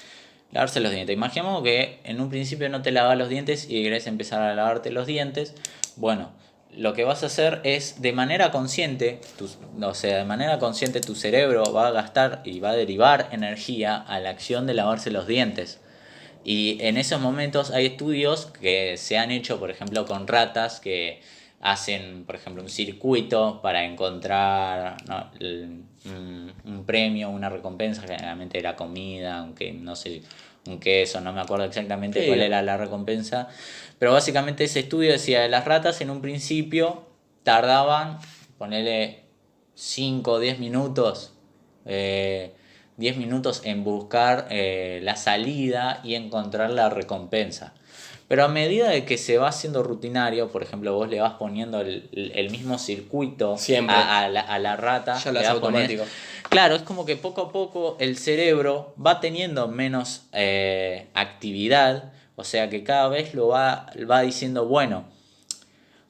Lavarse los dientes. Imaginemos que en un principio no te lavas los dientes y querés empezar a lavarte los dientes. Bueno, lo que vas a hacer es de manera consciente, tu cerebro va a gastar y va a derivar energía a la acción de lavarse los dientes. Y en esos momentos hay estudios que se han hecho, por ejemplo, con ratas que hacen, por ejemplo, un circuito para encontrar, ¿no?, un premio, una recompensa, generalmente era comida, aunque no sé, un queso, no me acuerdo exactamente cuál era la recompensa, pero básicamente ese estudio decía que las ratas en un principio tardaban, ponele 5 o 10 minutos, 10 minutos en buscar la salida y encontrar la recompensa. Pero a medida de que se va haciendo rutinario, por ejemplo, vos le vas poniendo el mismo circuito a la rata. Ya lo hace automático. Claro, es como que poco a poco el cerebro va teniendo menos actividad, o sea que cada vez lo va diciendo, bueno,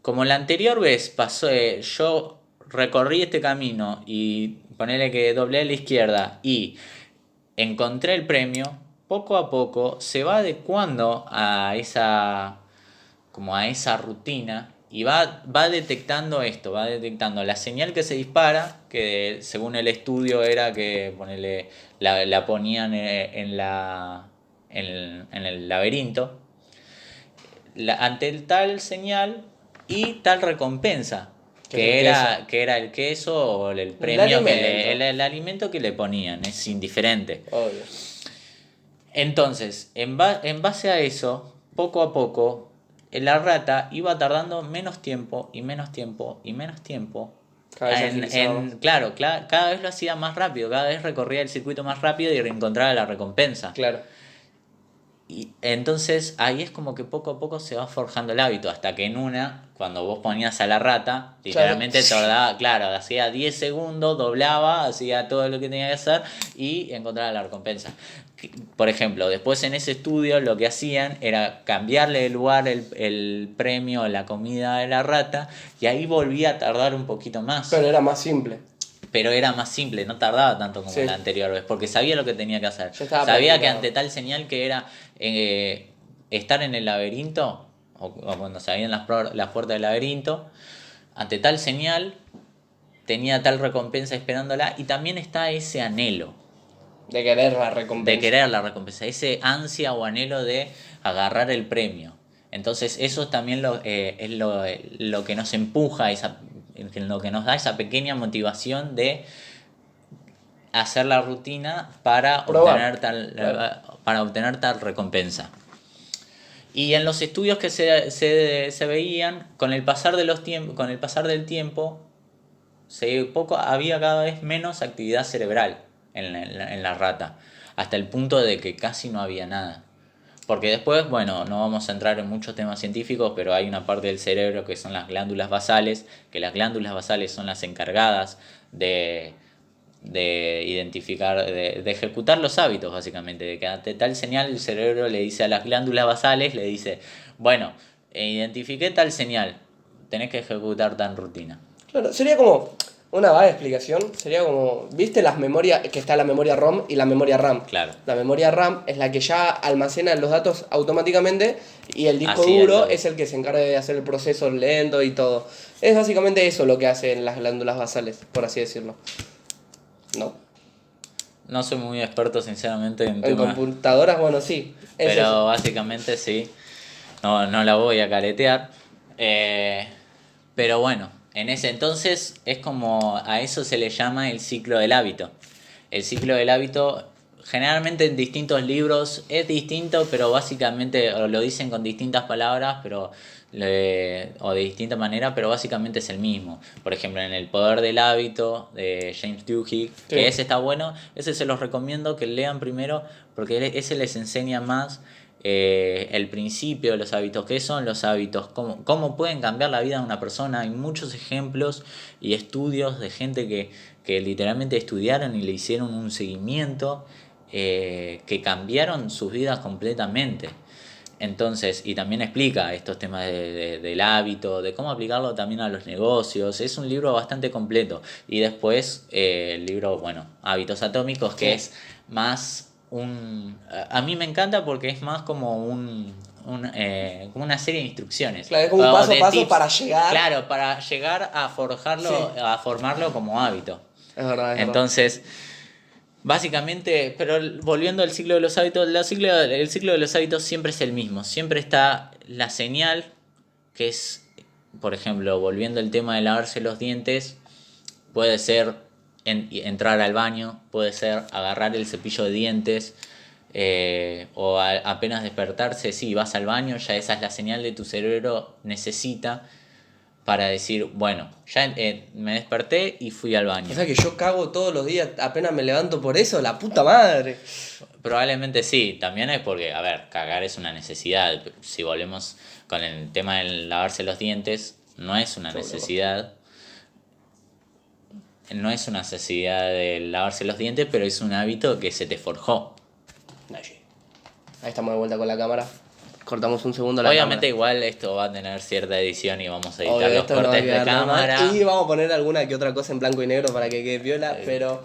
como la anterior vez pasó, yo recorrí este camino y ponele que doblé a la izquierda y encontré el premio, poco a poco se va adecuando a esa rutina y va detectando esto, va detectando la señal que se dispara, que según el estudio era que ponele, la ponían en el laberinto, ante tal señal y tal recompensa. Que era el queso o el premio, el alimento que le ponían, es indiferente. Obvio. Entonces, en base a eso, poco a poco, la rata iba tardando menos tiempo y menos tiempo y menos tiempo. Claro, cada vez lo hacía más rápido, cada vez recorría el circuito más rápido y encontraba la recompensa. Claro. Y entonces ahí es como que poco a poco se va forjando el hábito, hasta que en cuando vos ponías a la rata, literalmente tardaba, claro, hacía 10 segundos, doblaba, hacía todo lo que tenía que hacer y encontraba la recompensa. Por ejemplo, después en ese estudio lo que hacían era cambiarle de lugar el premio, la comida de la rata, y ahí volvía a tardar un poquito más. Pero era más simple. Pero era más simple, no tardaba tanto como la anterior vez, porque sabía lo que tenía que hacer. Sabía que ante tal señal que era estar en el laberinto, o cuando se abrían las puertas del laberinto, ante tal señal tenía tal recompensa esperándola, y también está ese anhelo. De querer la recompensa. Ese ansia o anhelo de agarrar el premio. Entonces eso también es lo que nos empuja, lo que nos da esa pequeña motivación de hacer la rutina para obtener tal recompensa. Y en los estudios que se veían, con el pasar del tiempo, había cada vez menos actividad cerebral en la rata, hasta el punto de que casi no había nada. Porque después, bueno, no vamos a entrar en muchos temas científicos, pero hay una parte del cerebro que son las glándulas basales, que las glándulas basales son las encargadas de identificar, de ejecutar los hábitos, básicamente, de que ante tal señal el cerebro le dice a las glándulas basales, le dice, bueno, identifiqué tal señal, tenés que ejecutar tal rutina. Claro, sería como Una vaga explicación sería como, ¿viste las memorias, que está la memoria ROM y la memoria RAM? Claro. La memoria RAM es la que ya almacena los datos automáticamente y el disco Así duro es. es el que se encarga de hacer el proceso lento y todo. Es básicamente eso lo que hacen las glándulas basales, por así decirlo. ¿No? No soy muy experto, sinceramente, en En temas, computadoras, bueno, sí. Es pero eso. básicamente sí. No la voy a caretear. Pero bueno, en ese entonces es como a eso se le llama el ciclo del hábito. El ciclo del hábito, generalmente en distintos libros es distinto, pero básicamente lo dicen con distintas palabras, o de distinta manera, pero básicamente es el mismo. Por ejemplo, en El poder del hábito de James Duhigg, que Sí. ese está bueno, ese se los recomiendo que lean primero, porque ese les enseña más el principio de los hábitos, qué son los hábitos, cómo pueden cambiar la vida de una persona. Hay muchos ejemplos y estudios de gente que literalmente estudiaron y le hicieron un seguimiento, que cambiaron sus vidas completamente. Entonces, y también explica estos temas del hábito, de cómo aplicarlo también a los negocios. Es un libro bastante completo. Y después el libro, bueno, Hábitos Atómicos, que es más a mí me encanta porque es más como como una serie de instrucciones. Claro, es como un O paso a de paso tips. para llegar. Claro, para llegar a forjarlo, Sí. a formarlo como hábito. Es verdad, es verdad. Entonces, básicamente, pero volviendo al ciclo de los hábitos, el ciclo de los hábitos siempre es el mismo. Siempre está la señal, que es, por ejemplo, volviendo al tema de lavarse los dientes, puede ser entrar al baño, puede ser agarrar el cepillo de dientes, o apenas despertarse, sí, vas al baño, ya esa es la señal de tu cerebro necesita para decir, bueno, ya me desperté y fui al baño. O sea que yo cago todos los días, apenas me levanto por eso, la puta madre. Probablemente sí, también es porque, a ver, cagar es una necesidad. Si volvemos con el tema de lavarse los dientes, no es una necesidad. No es una necesidad de lavarse los dientes, pero es un hábito que se te forjó. Ahí estamos de vuelta con la cámara. Cortamos un segundo la Obviamente cámara. igual esto va a tener cierta edición y vamos a editar Obvio, los esto no va a cortes de quedar nada mal. cámara. Y vamos a poner alguna que otra cosa en blanco y negro para que quede piola, pero...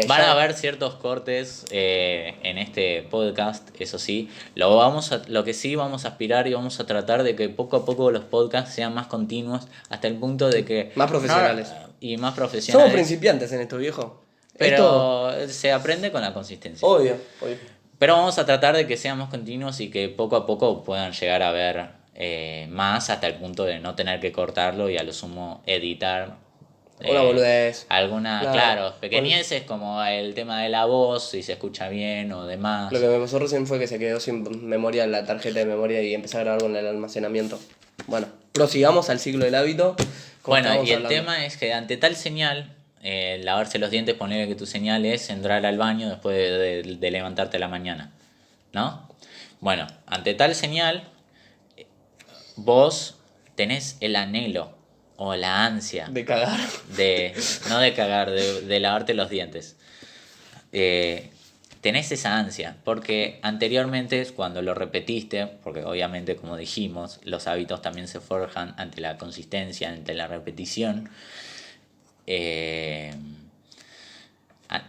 Van ya- a haber ciertos cortes en este podcast, eso sí. Lo que sí vamos a aspirar y vamos a tratar de que poco a poco los podcasts sean más continuos hasta el punto de que... Más profesionales. Y más Somos profesionales. principiantes en esto, viejo. Pero se aprende con la consistencia. Obvio, obvio. Pero vamos a tratar de que seamos continuos y que poco a poco puedan llegar a ver más hasta el punto de no tener que cortarlo y a lo sumo editar. Una boludez. Claro, pequeñeces como el tema de la voz, si se escucha bien o demás. Lo que me pasó recién fue que se quedó sin memoria en la tarjeta de memoria y empecé a grabar con el almacenamiento. Bueno, prosigamos al ciclo del hábito. como Bueno, estábamos y el hablando. tema es que ante tal señal, lavarse los dientes, ponerle que tu señal es entrar al baño después de levantarte a la mañana, ¿no? Bueno, ante tal señal, vos tenés el anhelo o la ansia De cagar. no de cagar, de lavarte los dientes. Tenés esa ansia, porque anteriormente cuando lo repetiste, porque obviamente como dijimos, los hábitos también se forjan ante la consistencia, ante la repetición,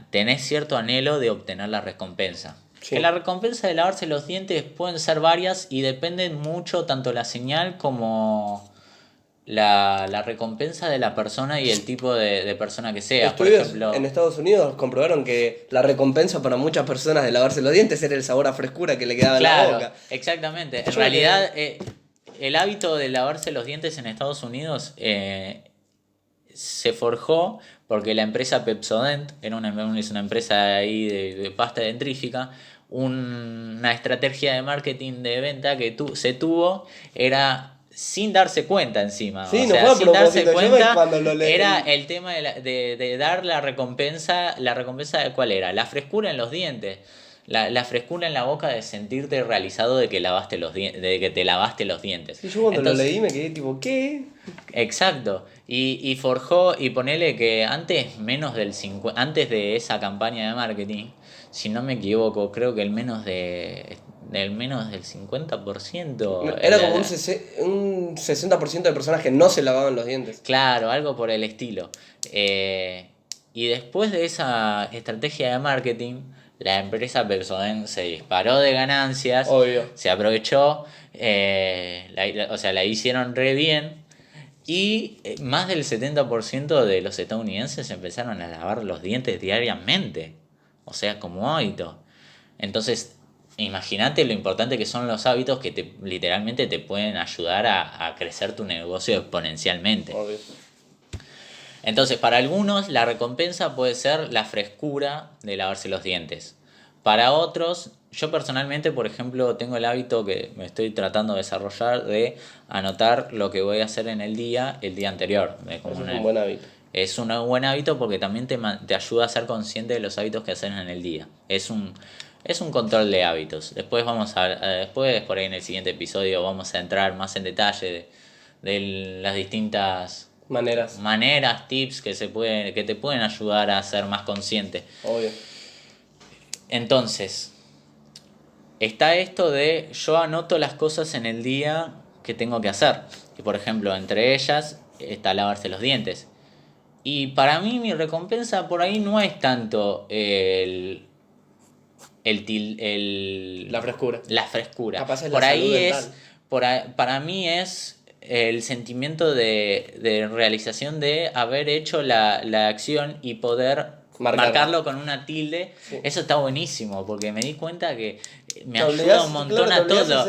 tenés cierto anhelo de obtener la recompensa. Sí. Que la recompensa de lavarse los dientes pueden ser varias y dependen mucho tanto la señal como la recompensa de la persona y el tipo de persona que sea. Por Estudios ejemplo, en Estados Unidos comprobaron que la recompensa para muchas personas de lavarse los dientes era el sabor a frescura que le quedaba en la claro, boca. exactamente. En Yo realidad, el hábito de lavarse los dientes en Estados Unidos se forjó porque la empresa Pepsodent es una empresa ahí de pasta dentrífica. Una estrategia de marketing de venta que se tuvo era sin darse cuenta encima. Sí, O no sea, fue a sin darse propósito, yo cuenta, cuando lo leí- era el tema de dar la recompensa. ¿La recompensa de cuál era? La frescura en los dientes. La frescura en la boca de sentirte realizado de que de que te lavaste los dientes. Sí, yo cuando Entonces, lo leí me quedé tipo, ¿qué? exacto. Y forjó, y ponele que antes de esa campaña de marketing, si no me equivoco, creo que el menos del menos del 50%. Era como un 60% de personas que no se lavaban los dientes. Claro, algo por el estilo. Y después de esa estrategia de marketing, la empresa Pepsodent se disparó de ganancias, Obvio. se aprovechó, o sea, la hicieron re bien. Y más del 70% de los estadounidenses empezaron a lavar los dientes diariamente, o sea, como hábito. Entonces, imagínate lo importante que son los hábitos que literalmente te pueden ayudar a crecer tu negocio exponencialmente. Obvio. Entonces, para algunos la recompensa puede ser la frescura de lavarse los dientes. Para otros, yo personalmente, por ejemplo, tengo el hábito que me estoy tratando de desarrollar de anotar lo que voy a hacer en el día anterior. Eso es un buen hábito. Es un buen hábito porque también te ayuda a ser consciente de los hábitos que haces en el día. Es un control de hábitos. Después después por ahí en el siguiente episodio vamos a entrar más en detalle de las distintas maneras, tips que te pueden ayudar a ser más consciente. Obvio. Entonces, está esto de yo anoto las cosas en el día que tengo que hacer. Y por ejemplo, entre ellas está lavarse los dientes. Y para mí mi recompensa por ahí no es tanto la frescura. La frescura. Capaz es por la ahí salud mental. para mí es el sentimiento de realización de haber hecho la acción y poder marcarlo con una tilde. Sí. Eso está buenísimo porque me di cuenta que me ayuda un montón a todo.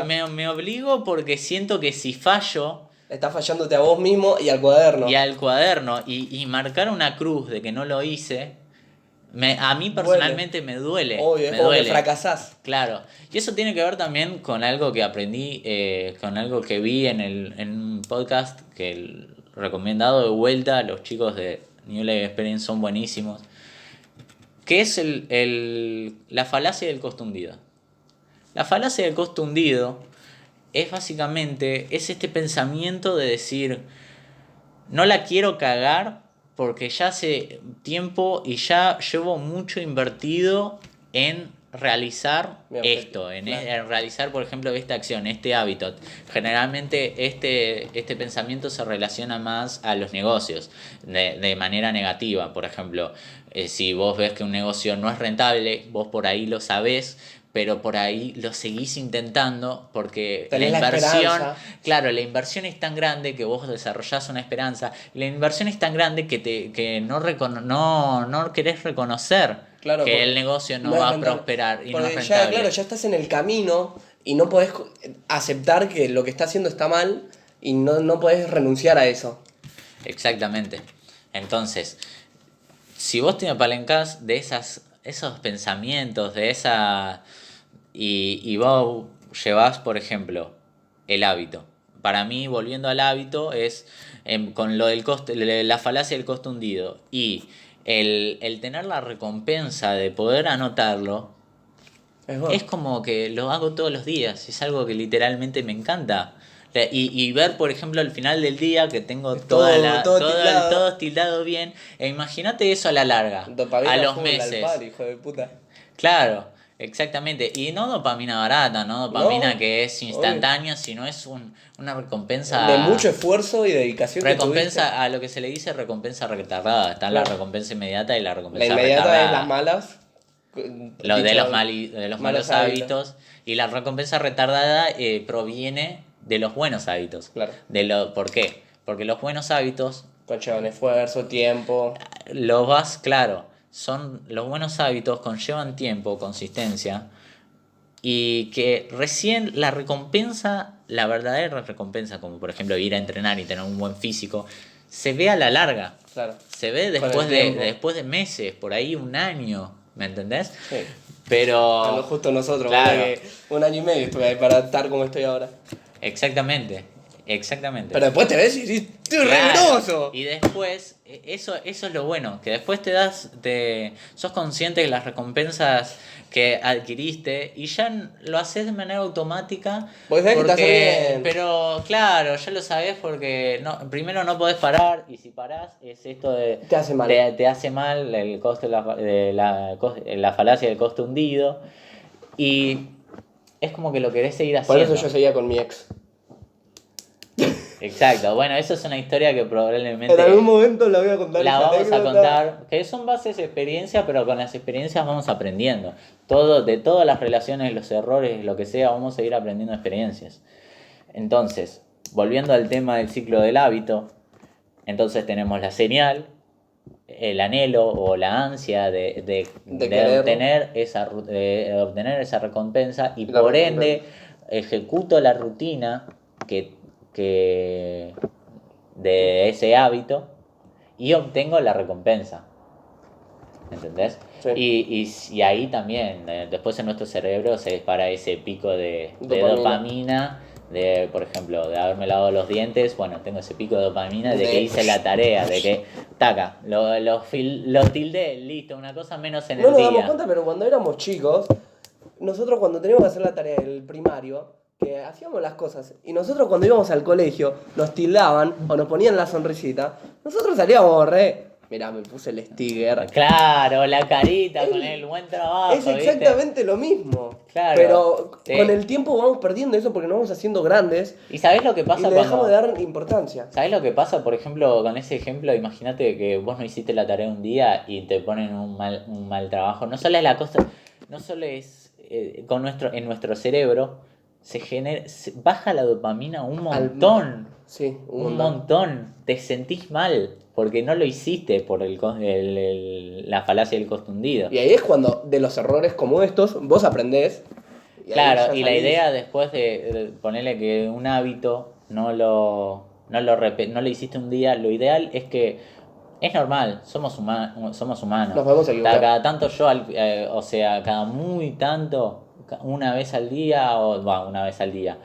Me obligo porque siento que si fallo... Estás fallándote a vos mismo y al cuaderno. Y marcar una cruz de que no lo hice, a mí personalmente me duele. Obvio, es como que fracasás. Claro. Y eso tiene que ver también con algo que aprendí, con algo que vi en un podcast que recomendado de vuelta. Los chicos de New Life Experience son buenísimos. Que es la falacia del costo hundido. La falacia del costo hundido es básicamente este pensamiento de decir, no la quiero cagar porque ya hace tiempo y ya llevo mucho invertido en realizar esto, en realizar, por ejemplo, esta acción, este hábito. Generalmente este pensamiento se relaciona más a los negocios de manera negativa. Por ejemplo, si vos ves que un negocio no es rentable, vos por ahí lo sabés, pero por ahí lo seguís intentando porque la inversión es tan grande que vos desarrollás una esperanza, la inversión es tan grande que no querés reconocer que el negocio no va a prosperar y no es rentable. Ya estás en el camino y no podés aceptar que lo que estás haciendo está mal y no podés renunciar a eso. Exactamente. Entonces, si vos te apalancás de esos pensamientos, de esa... Y vos llevás, por ejemplo, el hábito. Para mí, volviendo al hábito, es con lo del costo, la falacia del costo hundido. Y el tener la recompensa de poder anotarlo, es como que lo hago todos los días. Es algo que literalmente me encanta. Y ver, por ejemplo, al final del día que tengo todo tildado bien. E imagínate eso a la larga, a los meses. Hijo de puta. Claro, exactamente. Y no dopamina barata, no dopamina que es instantánea, sino es una recompensa... De mucho esfuerzo y dedicación. Recompensa, a lo que se le dice recompensa retardada. Está la recompensa inmediata y la recompensa retardada. La inmediata es las malas. De los malos hábitos. Y la recompensa retardada proviene de los buenos hábitos. Claro. ¿Por qué? Porque los buenos hábitos... conllevan esfuerzo, tiempo. Los buenos hábitos conllevan tiempo, consistencia, y que recién la recompensa, la verdadera recompensa, como por ejemplo ir a entrenar y tener un buen físico, se ve a la larga. Claro. Se ve después de meses, por ahí un año, ¿me entendés? Sí. Pero... A lo justo nosotros, claro. Que 1 año y medio estuve ahí para estar como estoy ahora. Exactamente. Pero después te ves y dices, ¡estoy regroso! Y después, eso es lo bueno, que después sos consciente de las recompensas que adquiriste y ya lo haces de manera automática. Pues ves que estás bien. Pero claro, ya lo sabes porque primero no podés parar, y si parás es esto de... Te hace mal. Te hace mal el costo la falacia del costo hundido. Y es como que lo querés seguir Por haciendo. eso yo seguía con mi ex. Exacto, bueno, eso es una historia que probablemente En algún momento la voy a contar. la esa vamos a anécdota. contar, que son bases de experiencia, pero con las experiencias vamos aprendiendo. De todas las relaciones, los errores, lo que sea, vamos a ir aprendiendo experiencias. Entonces, volviendo al tema del ciclo del hábito, entonces tenemos la señal, el anhelo o la ansia de querer. de obtener esa recompensa y La por recompensa. ende ejecuto la rutina que de ese hábito y obtengo la recompensa. ¿Entendés? Sí. Y ahí también, después en nuestro cerebro se dispara ese pico de dopamina, de, por ejemplo, de haberme lavado los dientes, bueno, tengo ese pico de dopamina de que hice la tarea, de que, taca, lo tildé, listo, una cosa menos en No el nos damos día. cuenta, pero cuando éramos chicos, nosotros cuando teníamos que hacer la tarea del primario, que hacíamos las cosas, y nosotros cuando íbamos al colegio, nos tildaban o nos ponían la sonrisita, nosotros salíamos mirá, me puse el sticker. Claro, la carita con el buen trabajo. Es exactamente ¿viste? lo mismo. Claro, pero sí. Con el tiempo vamos perdiendo eso porque nos vamos haciendo grandes. ¿Y sabés lo que pasa y le dejamos de dar importancia? ¿Sabés lo que pasa, por ejemplo, con ese ejemplo? Imagínate que vos no hiciste la tarea un día y te ponen un mal trabajo. No solo es la cosa, no solo es en nuestro cerebro baja la dopamina un montón. Sí, un montón. Te sentís mal porque no lo hiciste por la falacia del costo hundido. Y ahí es cuando de los errores como estos vos aprendés. Claro, y la idea después de ponerle que un hábito no lo hiciste un día, lo ideal es que es normal, somos humanos. Nos podemos equivocar. Cada tanto o sea, cada muy tanto, una vez al día, una vez al día,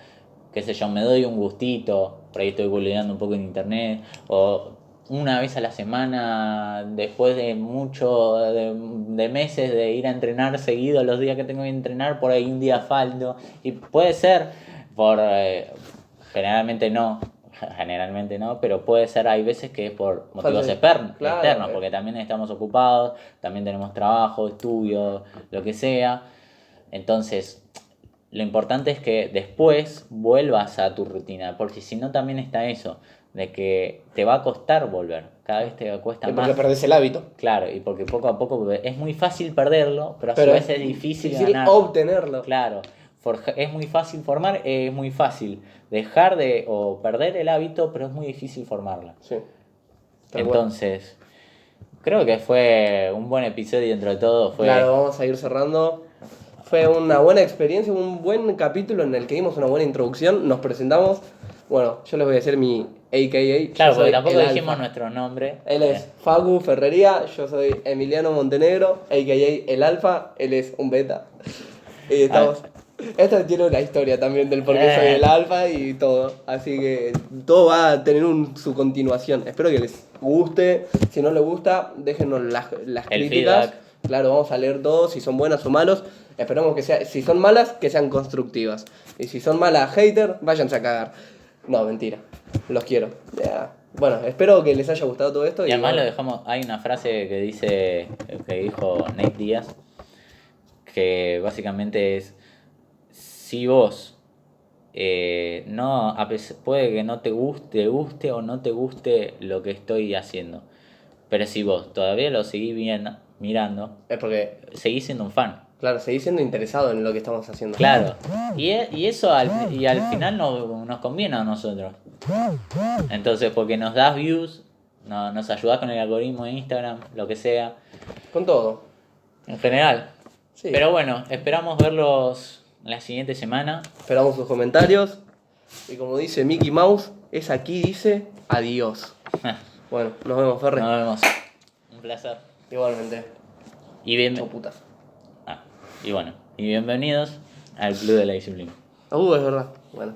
qué sé yo, me doy un gustito, por ahí estoy googleando un poco en internet, o una vez a la semana, después de de meses de ir a entrenar seguido los días que tengo que entrenar, por ahí un día falto. Y puede ser, generalmente no, pero puede ser, hay veces que es por motivos externos, porque también estamos ocupados, también tenemos trabajo, estudio, lo que sea. Entonces, lo importante es que después vuelvas a tu rutina, porque si no también está eso, de que te va a costar volver, cada vez te cuesta más. Porque perdés el hábito. Claro, y porque poco a poco es muy fácil perderlo, pero a su vez es difícil ganarlo. Obtenerlo. Claro, es muy fácil formar, es muy fácil dejar o perder el hábito, pero es muy difícil formarlo. Sí. Entonces, creo que fue un buen episodio dentro de todo. Claro, vamos a ir cerrando. Fue una buena experiencia, un buen capítulo en el que dimos una buena introducción, nos presentamos. Bueno, yo les voy a hacer mi AKA. Claro, porque tampoco dijimos nuestro nombre. Él es Facu Ferrería, yo soy Emiliano Montenegro, AKA El Alfa, él es un beta. Y estamos... Esta tiene una historia también del por qué soy el Alfa y todo. Así que todo va a tener su continuación. Espero que les guste. Si no les gusta, déjenos las críticas. Feedback. Claro, vamos a leer todos, si son buenas o malos. Esperamos que si son malas, que sean constructivas. Y si son malas hater, váyanse a cagar. No, mentira. Los quiero. Bueno, espero que les haya gustado todo esto. Y además lo dejamos, hay una frase que dijo Nate Díaz, que básicamente es, si vos puede que no te guste o no te guste lo que estoy haciendo, pero si vos todavía lo seguís mirando, es porque seguís siendo un fan. Claro, seguís siendo interesado en lo que estamos haciendo. Claro, y eso al final nos conviene a nosotros. Entonces, porque nos das views, nos ayudás con el algoritmo de Instagram, lo que sea. Con todo. En general. Sí. Pero bueno, esperamos verlos la siguiente semana. Esperamos sus comentarios. Y como dice Mickey Mouse, es aquí dice adiós. Bueno, nos vemos, Ferre. Nos vemos. Un placer. Igualmente. Y putas. y bueno, y bienvenidos al Club de la Disciplina. Es verdad. Bueno.